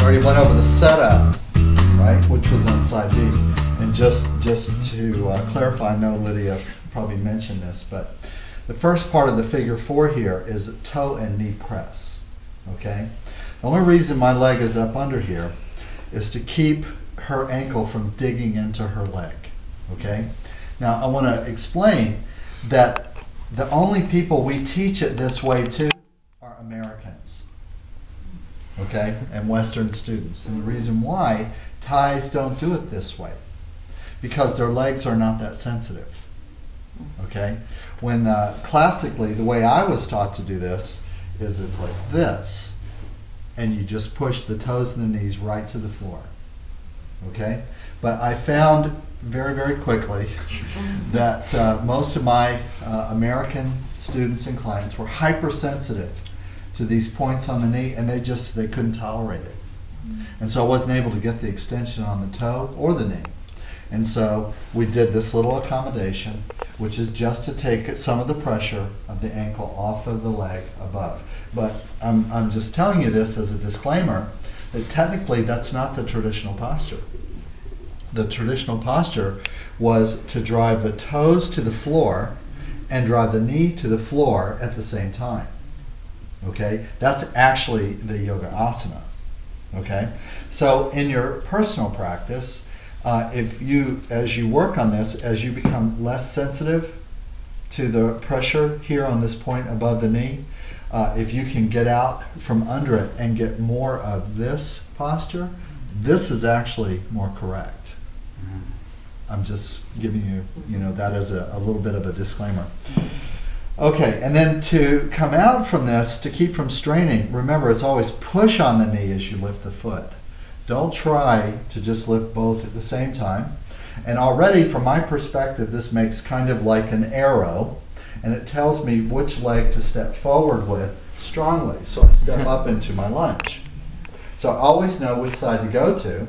already went over the setup, right, which was on side B. And just to clarify, I know Lydia probably mentioned this, but the first part of the figure 4 here is toe and knee press, okay? The only reason my leg is up under here is to keep her ankle from digging into her leg, okay? Now, I want to explain that the only people we teach it this way to are Americans, okay, and Western students. And the reason why Thais don't do it this way, because their legs are not that sensitive, okay? When classically, the way I was taught to do this is it's like this, and you just push the toes and the knees right to the floor, okay? But I found very, very quickly that most of my American students and clients were hypersensitive to these points on the knee, and they couldn't tolerate it. And so I wasn't able to get the extension on the toe or the knee. And so we did this little accommodation, which is just to take some of the pressure of the ankle off of the leg above. But I'm just telling you this as a disclaimer, that technically that's not the traditional posture. The traditional posture was to drive the toes to the floor and drive the knee to the floor at the same time. Okay? That's actually the yoga asana. Okay? So in your personal practice, as you work on this, as you become less sensitive to the pressure here on this point above the knee, if you can get out from under it and get more of this posture, this is actually more correct. I'm just giving you, that as a little bit of a disclaimer. Okay, and then to come out from this, to keep from straining, remember it's always push on the knee as you lift the foot. Don't try to just lift both at the same time. And already, from my perspective, this makes kind of like an arrow, and it tells me which leg to step forward with strongly. So I step up into my lunge. So I always know which side to go to,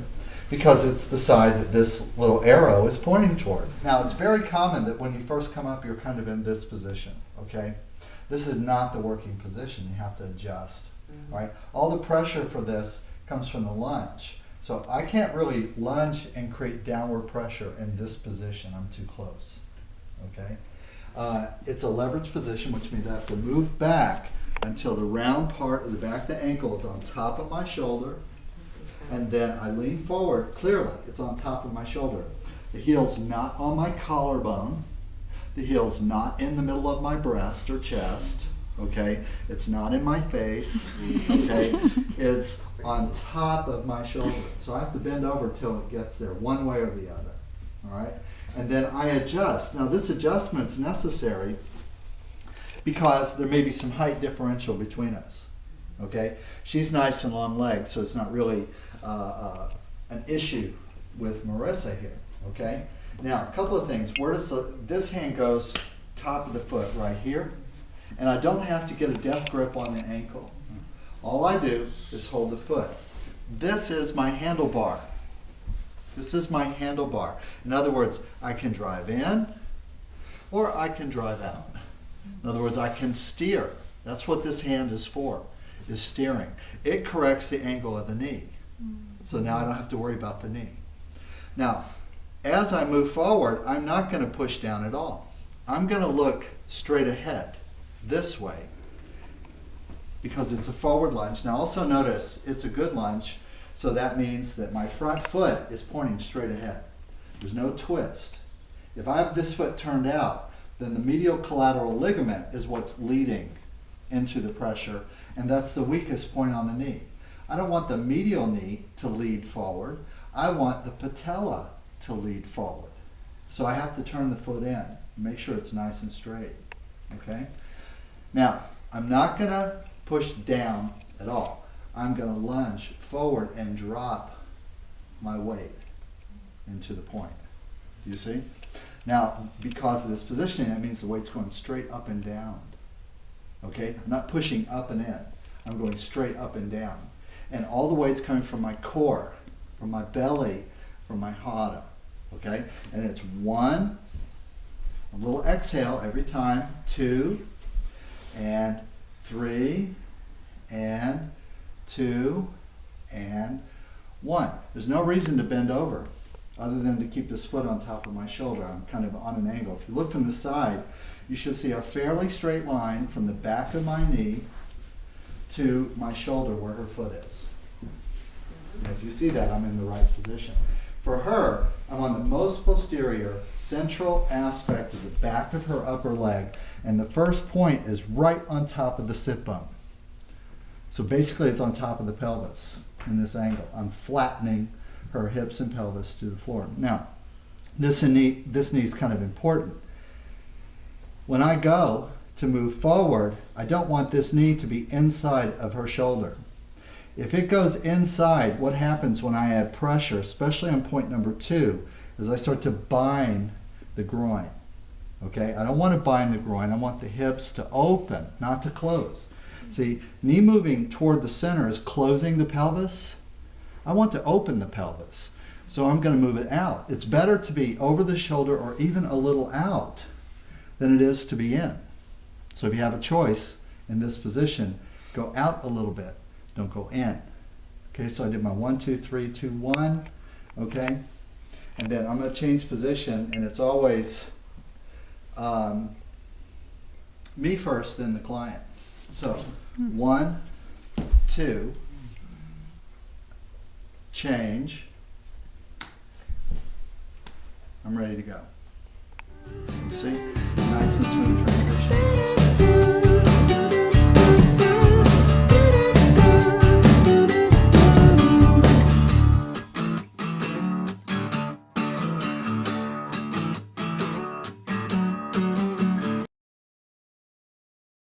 because it's the side that this little arrow is pointing toward. Now, it's very common that when you first come up, you're kind of in this position, okay? This is not the working position. You have to adjust, right? All the pressure for this comes from the lunge. So I can't really lunge and create downward pressure in this position. I'm too close, okay? It's a leverage position, which means I have to move back until the round part of the back of the ankle is on top of my shoulder, and then I lean forward. Clearly, it's on top of my shoulder. The heel's not on my collarbone. The heel's not in the middle of my breast or chest, okay? It's not in my face, okay? It's on top of my shoulder. So I have to bend over till it gets there, one way or the other, all right? And then I adjust. Now, this adjustment's necessary because there may be some height differential between us, okay? She's nice and long legs, so it's not really an issue with Marissa here, okay? Now, a couple of things. Where does this hand goes top of the foot right here, and I don't have to get a death grip on the ankle. All I do is hold the foot. This is my handlebar. This is my handlebar. In other words, I can drive in or I can drive out. In other words, I can steer. That's what this hand is for, is steering. It corrects the angle of the knee. So now I don't have to worry about the knee. Now, as I move forward, I'm not going to push down at all. I'm going to look straight ahead, this way, because it's a forward lunge. Now also notice it's a good lunge, so that means that my front foot is pointing straight ahead. There's no twist. If I have this foot turned out, then the medial collateral ligament is what's leading into the pressure, and that's the weakest point on the knee. I don't want the medial knee to lead forward. I want the patella to lead forward. So I have to turn the foot in, make sure it's nice and straight, okay? Now, I'm not going to push down at all. I'm going to lunge forward and drop my weight into the point. Do you see? Now, because of this positioning, that means the weight's going straight up and down. Okay? I'm not pushing up and in. I'm going straight up and down. And all the weight's coming from my core, from my belly, from my hada. Okay? And it's 1, a little exhale every time, 2, and 3, and 2, and 1. There's no reason to bend over other than to keep this foot on top of my shoulder. I'm kind of on an angle. If you look from the side, you should see a fairly straight line from the back of my knee to my shoulder where her foot is. And if you see that, I'm in the right position. For her, I'm on the most posterior central aspect of the back of her upper leg, and the first point is right on top of the sit bone. So basically it's on top of the pelvis in this angle. I'm flattening her hips and pelvis to the floor. Now, this knee is kind of important. When I go to move forward, I don't want this knee to be inside of her shoulder. If it goes inside, what happens when I add pressure, especially on point number 2, is I start to bind the groin. Okay, I don't want to bind the groin. I want the hips to open, not to close. See, knee moving toward the center is closing the pelvis. I want to open the pelvis, so I'm going to move it out. It's better to be over the shoulder or even a little out than it is to be in. So if you have a choice in this position, go out a little bit, don't go in. Okay, so I did my 1, 2, 3, 2, 1, okay? And then I'm going to change position, and it's always me first, then the client. So 1, 2, change. I'm ready to go. You see? Nice and smooth transition.